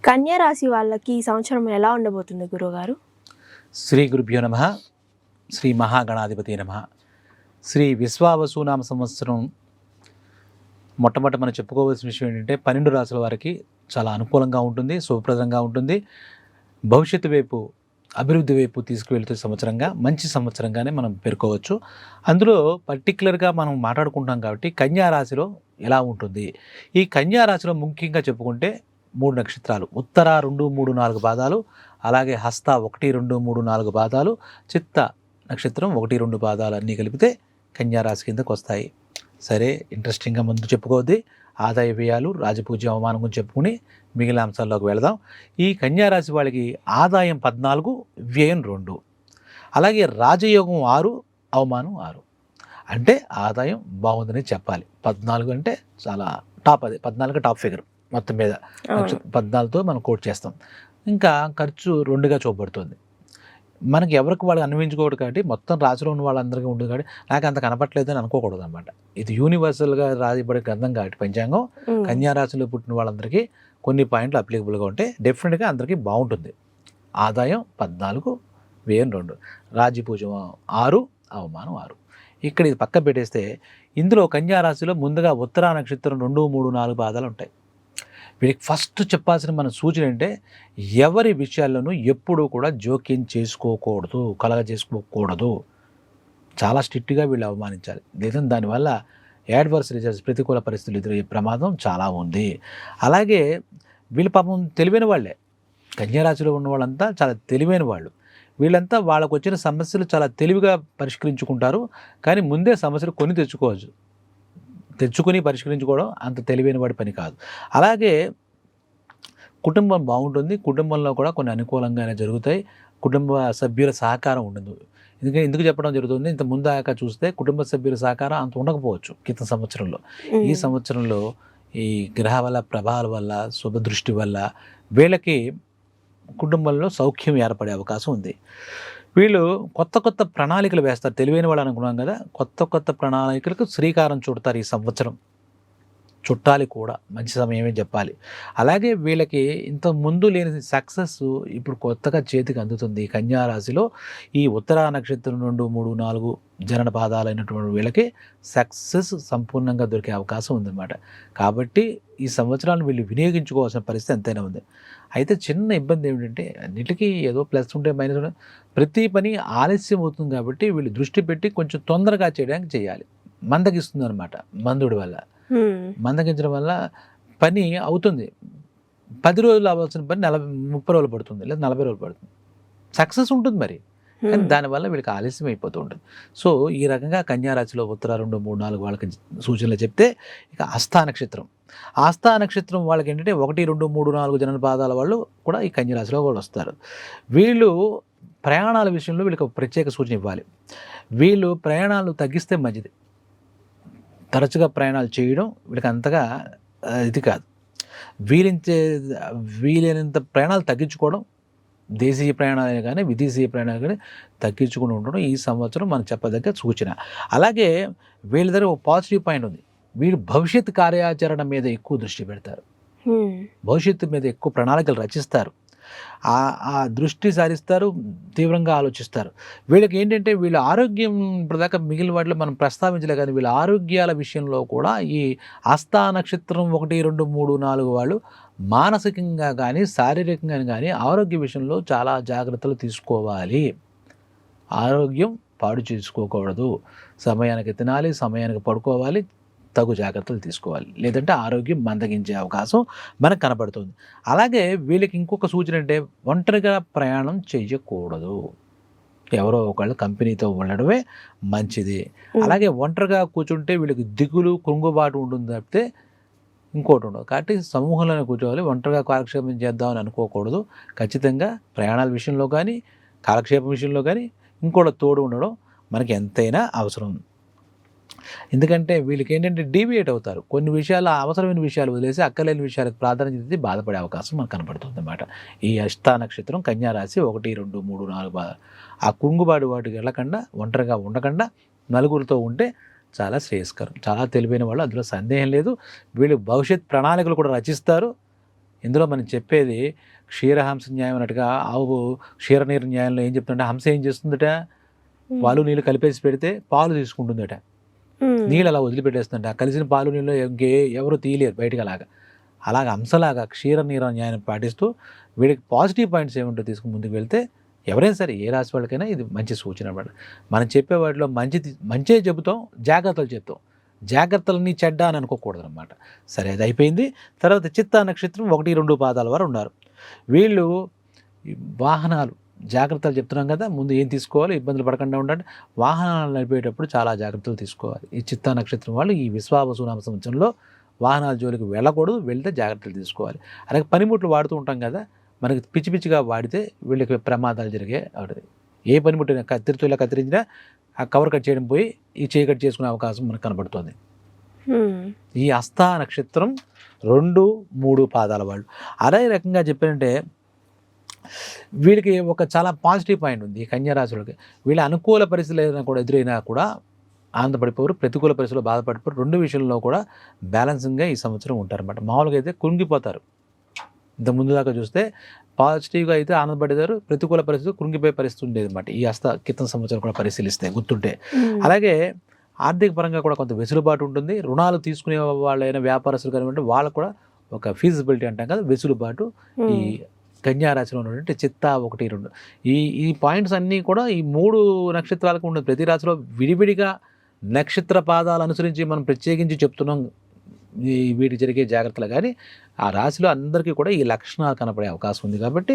కన్యా రాశి వాళ్ళకి ఈ సంవత్సరం ఎలా ఉండబోతుంది గురువుగారు? శ్రీ గురుభ్యో నమః. శ్రీ మహాగణాధిపతి నమః. శ్రీ విశ్వావసునామ సంవత్సరం మొట్టమొదట మనం చెప్పుకోవాల్సిన విషయం ఏంటంటే 12 రాశుల వారికి చాలా అనుకూలంగా ఉంటుంది, శుభప్రదంగా ఉంటుంది. భవిష్యత్తు వైపు, అభివృద్ధి వైపు తీసుకువెళ్తే సంవత్సరంగా మంచి సంవత్సరంగానే మనం పేర్కోవచ్చు. అందులో పర్టికులర్గా మనం మాట్లాడుకుంటాం కాబట్టి కన్యా రాశిలో ఎలా ఉంటుంది. ఈ కన్యా రాశిలో ముఖ్యంగా చెప్పుకుంటే 3 నక్షత్రాలు, ఉత్తర 2, 3, 4 పాదాలు, అలాగే హస్త 1, 2, 3, 4 పాదాలు, చిత్త నక్షత్రం 1, 2 పాదాలు అన్నీ కలిపితే కన్యా రాశి కిందకు వస్తాయి. సరే, ఇంట్రెస్టింగ్గా ముందు చెప్పుకోవద్ది. ఆదాయ వ్యయాలు, రాజపూజ్య అవమానం గురించి చెప్పుకుని మిగిలిన అంశాల్లోకి వెళదాం. ఈ కన్యా రాశి వాళ్ళకి ఆదాయం 14, వ్యయం 2, అలాగే రాజయోగం 6, అవమానం 6. అంటే ఆదాయం బాగుందని చెప్పాలి. 14 అంటే చాలా టాప్, అది 14 టాప్ ఫిగర్ మొత్తం మీద. 14తో మనం కోట్ చేస్తాం. ఇంకా ఖర్చు 2గా చూపబడుతుంది. మనకి ఎవరికి వాళ్ళు అన్వయించుకోవడం కాబట్టి మొత్తం రాశిలో ఉన్న వాళ్ళందరికీ ఉంటుంది కాబట్టి నాకు అంత కనపట్లేదు అని అనుకోకూడదు అనమాట. ఇది యూనివర్సల్గా రాయబడే గ్రంథం కాబట్టి పంచాంగం కన్యా రాశిలో పుట్టిన వాళ్ళందరికీ కొన్ని పాయింట్లు అప్లికబుల్గా ఉంటే డెఫినెట్గా అందరికీ బాగుంటుంది. ఆదాయం 14, వ్యయం 2, రాజ్యపూజం 6, అవమానం 6. ఇక్కడ ఇది పక్క పెట్టేస్తే ఇందులో కన్యా రాశిలో ముందుగా ఉత్తరా నక్షత్రం 2, 3, 4 పాదాలు ఉంటాయి. వీడికి ఫస్ట్ చెప్పాల్సిన మన సూచన అంటే ఎవరి విషయాల్లోనూ ఎప్పుడూ కూడా జోక్యం చేసుకోకూడదు, చేసుకోకూడదు. చాలా స్ట్రిక్ట్గా వీళ్ళు అవమానించాలి. లేదంటే దానివల్ల యాడ్వర్స్ రిజల్ట్స్, ప్రతికూల పరిస్థితులు ఎదురయ్యే ప్రమాదం చాలా ఉంది. అలాగే వీళ్ళు పాపం తెలివైన వాళ్ళే. కన్యా రాశిలో ఉన్న వాళ్ళంతా చాలా తెలివైన వాళ్ళు. వీళ్ళంతా వాళ్ళకు వచ్చిన సమస్యలు చాలా తెలివిగా పరిష్కరించుకుంటారు. కానీ ముందే సమస్యలు కొని తెచ్చుకుని పరిష్కరించుకోవడం అంత తెలివైన వాడి పని కాదు. అలాగే కుటుంబం బాగుంటుంది. కుటుంబంలో కూడా కొన్ని అనుకూలంగానే జరుగుతాయి. కుటుంబ సభ్యుల సహకారం ఉండదు. ఎందుకు చెప్పడం జరుగుతుంది, ఇంత ముందాక చూస్తే కుటుంబ సభ్యుల సహకారం అంత ఉండకపోవచ్చు క్రితం సంవత్సరంలో. ఈ సంవత్సరంలో ఈ గ్రహ వల్ల, ప్రభావాల వల్ల, శుభదృష్టి వల్ల వీళ్ళకి కుటుంబంలో సౌఖ్యం ఏర్పడే అవకాశం ఉంది. వీళ్ళు కొత్త ప్రణాళికలు వేస్తారు. తెలివైన వాళ్ళు అనుకున్నాం కదా, కొత్త ప్రణాళికలకు శ్రీకారం చుడతారు ఈ సంవత్సరం. చుట్టాలి కూడా, మంచి సమయమే చెప్పాలి. అలాగే వీళ్ళకి ఇంత ముందు లేని సక్సెస్ ఇప్పుడు కొత్తగా చేతికి అందుతుంది. కన్యా రాశిలో ఈ ఉత్తరా నక్షత్రం 2, 3, 4 జనన పాదాలైనటువంటి వీళ్ళకి సక్సెస్ సంపూర్ణంగా దొరికే అవకాశం ఉందన్నమాట. కాబట్టి ఈ సంవత్సరాలను వీళ్ళు వినియోగించుకోవాల్సిన పరిస్థితి ఎంతైనా ఉంది. అయితే చిన్న ఇబ్బంది ఏమిటంటే అన్నిటికీ ఏదో ప్లస్ ఉంటే మైనస్ ఉంటే ప్రతి పని ఆలస్యం అవుతుంది. కాబట్టి వీళ్ళు దృష్టి పెట్టి కొంచెం తొందరగా చేయడానికి చేయాలి. మందగిస్తుంది అనమాట మందుడి వల్ల. మందగించడం వల్ల పని అవుతుంది. 10 రోజులు అవ్వాల్సిన పని 30 రోజులు పడుతుంది, లేదా 40 రోజులు పడుతుంది. సక్సెస్ ఉంటుంది మరి, కానీ దానివల్ల వీళ్ళకి ఆలస్యం అయిపోతూ ఉంటుంది. సో ఈ రకంగా కన్యా రాశిలో ఉత్తర 2, 3, 4 వాళ్ళకి సూచనలు చెప్తే, ఇక ఆస్థా నక్షత్రం. ఆస్థా నక్షత్రం వాళ్ళకి ఏంటంటే 1, 2, 3, 4 జనన పాదాల వాళ్ళు కూడా ఈ కన్యా రాశిలో వాళ్ళు వస్తారు. వీళ్ళు ప్రయాణాల విషయంలో వీళ్ళకి ఒక ప్రత్యేక సూచన ఇవ్వాలి. వీళ్ళు ప్రయాణాలు తగ్గిస్తే మంచిది. తరచుగా ప్రయాణాలు చేయడం వీళ్ళకి అంతగా ఇది కాదు. వీలైనంత ప్రయాణాలు తగ్గించుకోవడం, దేశీయ ప్రయాణాలు కానీ విదేశీయ ప్రయాణాలు కానీ తగ్గించుకుని ఉండడం ఈ సంవత్సరం మనం చెప్పదగ్గ సూచన. అలాగే వీళ్ళ దగ్గర ఒక పాజిటివ్ పాయింట్ ఉంది. వీళ్ళు భవిష్యత్ కార్యాచరణ మీద ఎక్కువ దృష్టి పెడతారు. భవిష్యత్తు మీద ఎక్కువ ప్రణాళికలు రచిస్తారు. ఆ దృష్టి సారిస్తారు, తీవ్రంగా ఆలోచిస్తారు. వీళ్ళకి ఏంటంటే వీళ్ళ ఆరోగ్యం ఇప్పటిదాకా మిగిలిన వాటిలో మనం ప్రస్తావించలే, కానీ వీళ్ళ ఆరోగ్యాల విషయంలో కూడా ఈ ఆస్థా నక్షత్రం 1, 2, 3, 4 వాళ్ళు మానసికంగా కానీ శారీరకంగా కానీ ఆరోగ్య విషయంలో చాలా జాగ్రత్తలు తీసుకోవాలి. ఆరోగ్యం పాడు చేసుకోకూడదు. సమయానికి తినాలి, సమయానికి పడుకోవాలి, తగు జాగ్రత్తలు తీసుకోవాలి. లేదంటే ఆరోగ్యం మందగించే అవకాశం మనకు కనబడుతుంది. అలాగే వీళ్ళకి ఇంకొక సూచన అంటే ఒంటరిగా ప్రయాణం చేయకూడదు. ఎవరో ఒకళ్ళు కంపెనీతో ఉండడమే మంచిది. అలాగే ఒంటరిగా కూర్చుంటే వీళ్ళకి దిగులు, కృంగుబాటు ఉంటుంది తప్పితే ఇంకోటి ఉండదు. కాబట్టి సమూహంలోనే కూర్చోవాలి. ఒంటరిగా కాలక్షేపం చేద్దామని అనుకోకూడదు. ఖచ్చితంగా ప్రయాణాల విషయంలో కానీ, కాలక్షేపం విషయంలో కానీ ఇంకోటి తోడు ఉండడం మనకి ఎంతైనా అవసరం. ఎందుకంటే వీళ్ళకి ఏంటంటే డీవియేట్ అవుతారు. కొన్ని విషయాలు, అవసరమైన విషయాలు వదిలేసి అక్కర్లేని విషయాలకు ప్రాధాన్యత ఇచ్చి బాధపడే అవకాశం మనకు కనపడుతుంది అన్నమాట. ఈ హస్తా నక్షత్రం కన్యా రాశి 1, 2, 3, 4 ఆ కుంగుబాటు వాటికి వెళ్ళకుండా, ఒంటరిగా ఉండకుండా నలుగురితో ఉంటే చాలా శ్రేయస్కరం. చాలా తెలివైన వాళ్ళు, అందులో సందేహం లేదు. వీళ్ళు భవిష్యత్ ప్రణాళికలు కూడా రచిస్తారు. ఇందులో మనం చెప్పేది క్షీరహంస న్యాయం అన్నట్టుగా ఆవు క్షీరనీరు న్యాయంలో ఏం చెప్తుంటే హంస ఏం చేస్తుందట, పాలు నీళ్ళు కలిపేసి పెడితే పాలు తీసుకుంటుందట. నీళ్ళు అలా వదిలిపెట్టేస్తుందట. ఆ కలిసిన పాలు నీళ్ళు ఎవరు తీయలేరు బయటకు. అలాగ హంసలాగా క్షీరనీరు న్యాయం పాటిస్తూ వీడికి పాజిటివ్ పాయింట్స్ ఏముంటో తీసుకుని ముందుకు వెళ్తే ఎవరైనా సరే ఏ రాశి వాళ్ళకైనా ఇది మంచి సూచన అన్నమాట. మనం చెప్పే వాటిలో మంచే చెబుతాం, జాగ్రత్తలు చెప్తాం. జాగ్రత్తలన్నీ చెడ్డ అని అనుకోకూడదు అనమాట. సరే, అది అయిపోయింది. తర్వాత చిత్తా నక్షత్రం 1-2 పాదాల వారు ఉన్నారు. వీళ్ళు వాహనాలు జాగ్రత్తలు చెప్తున్నాం కదా, ముందు ఏం తీసుకోవాలి, ఇబ్బందులు పడకుండా ఉండండి. వాహనాలు నడిపేటప్పుడు చాలా జాగ్రత్తలు తీసుకోవాలి. ఈ చిత్తా నక్షత్రం వాళ్ళు ఈ విశ్వావసునామ సంవత్సరంలో వాహనాల జోలికి వెళ్ళకూడదు, వెళ్తే జాగ్రత్తలు తీసుకోవాలి. అలాగే పనిముట్లు వాడుతూ ఉంటాం కదా, మనకి పిచ్చి పిచ్చిగా వాడితే వీళ్ళకి ప్రమాదాలు జరిగే. ఏ పనిముట్టు కత్తిరితో ఇలా కత్తిరించినా ఆ కవర్ కట్ చేయడం పోయి ఈ చేయి కట్ చేసుకునే అవకాశం మనకు కనబడుతుంది. ఈ హస్త నక్షత్రం 2-3 పాదాల వాళ్ళు. అదే రకంగా చెప్పారంటే వీళ్ళకి ఒక చాలా పాజిటివ్ పాయింట్ ఉంది. ఈ కన్యా రాశి వాళ్ళకి వీళ్ళ అనుకూల పరిస్థితులు ఏదైనా కూడా ఎదురైనా కూడా ఆనందపడిపోరు, ప్రతికూల పరిస్థితుల్లో బాధపడిపోరు. 2 విషయంలో కూడా బ్యాలెన్సింగ్గా ఈ సంవత్సరం ఉంటారన్నమాట. మామూలుగా అయితే కృంగిపోతారు. ఇంత ముందు దాకా చూస్తే పాజిటివ్గా అయితే ఆనందపడేదారు, ప్రతికూల పరిస్థితులు కృంగిపోయే పరిస్థితి ఉండేది అనమాట. ఈ క్రితం సంవత్సరం కూడా పరిశీలిస్తే గుర్తుంటే. అలాగే ఆర్థిక పరంగా కూడా కొంత వెసులుబాటు ఉంటుంది. రుణాలు తీసుకునే వాళ్ళైనా వ్యాపారస్తులు కానివ్వండి, వాళ్ళకు కూడా ఒక ఫీజిబిలిటీ అంటాం కదా, వెసులుబాటు ఈ కన్యా రాశిలో ఉన్నటువంటి చిత్తా 1-2 ఈ పాయింట్స్ అన్నీ కూడా ఈ 3 నక్షత్రాలకు ఉండదు. ప్రతి రాశిలో విడివిడిగా నక్షత్ర పాదాలు అనుసరించి మనం ప్రత్యేకించి చెప్తున్నాం వీటికి జరిగే జాగ్రత్తలు. కానీ ఆ రాశిలో అందరికీ కూడా ఈ లక్షణాలు కనపడే అవకాశం ఉంది. కాబట్టి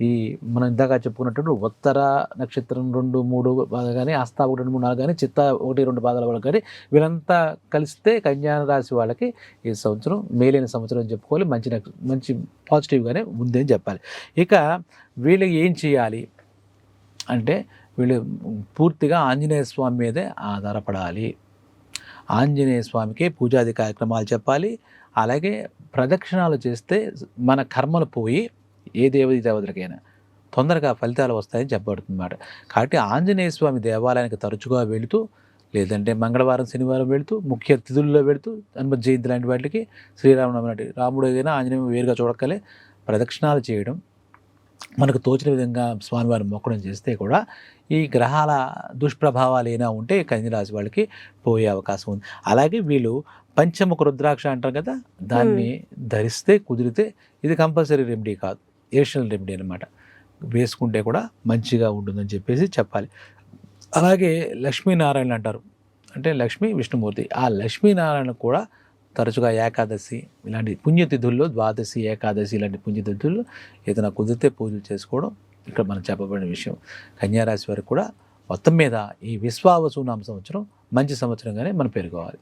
ఈ మనం ఇందాక చెప్పుకున్నట్టు ఉత్తర నక్షత్రం 2-3 పాదాలు కానీ, హస్త 1-2-3 కానీ, చిత్త 1-2 పాదాల వాళ్ళకి కానీ వీళ్ళంతా కలిస్తే కన్యా రాశి వాళ్ళకి ఈ సంవత్సరం మేలైన సంవత్సరం అని చెప్పుకోవాలి. మంచి పాజిటివ్గానే ఉంది అని చెప్పాలి. ఇక వీళ్ళు ఏం చేయాలి అంటే వీళ్ళు పూర్తిగా ఆంజనేయ స్వామి మీదే ఆధారపడాలి. ఆంజనేయ స్వామికి పూజాది కార్యక్రమాలు చెప్పాలి. అలాగే ప్రదక్షిణాలు చేస్తే మన కర్మలు పోయి ఏ దేవతలకైనా తొందరగా ఫలితాలు వస్తాయని చెప్పబడుతుందన్నమాట. కాబట్టి ఆంజనేయ స్వామి దేవాలయానికి తరచుగా వెళుతూ, లేదంటే మంగళవారం శనివారం వెళుతూ, ముఖ్య తిథుల్లో వెళుతూ, హనుమత్ జయంతి లాంటి వాటికి, శ్రీరామనవమి లాంటి రాముడు అయినా ఆంజనేయ వేరుగా చూడక్కలే ప్రదక్షిణాలు చేయడం, మనకు తోచిన విధంగా స్వామివారిని మొక్కడం చేస్తే కూడా ఈ గ్రహాల దుష్ప్రభావాలు ఏమైనా ఉంటే కన్యరాశి వాళ్ళకి పోయే అవకాశం ఉంది. అలాగే వీళ్ళు పంచముఖ రుద్రాక్ష అంటారు కదా, దాన్ని ధరిస్తే కుదిరితే ఇది కంపల్సరీ రెమెడీ కాదు, ఏషనల్ రెమెడీ అనమాట. వేసుకుంటే కూడా మంచిగా ఉంటుందని చెప్పేసి చెప్పాలి. అలాగే లక్ష్మీనారాయణ అంటారు, అంటే లక్ష్మీ విష్ణుమూర్తి. ఆ లక్ష్మీనారాయణ కూడా తరచుగా ఏకాదశి ఇలాంటి పుణ్యతిథుల్లో, ద్వాదశి, ఏకాదశి ఇలాంటి పుణ్యతిథుల్లో ఏదైనా కుదిరితే పూజలు చేసుకోవడం ఇక్కడ మనం చెప్పబడిన విషయం. కన్యారాశి వారికి కూడా మొత్తం మీద ఈ విశ్వావసునామ సంవత్సరం మంచి సంవత్సరంగానే మనం పేర్కోవాలి.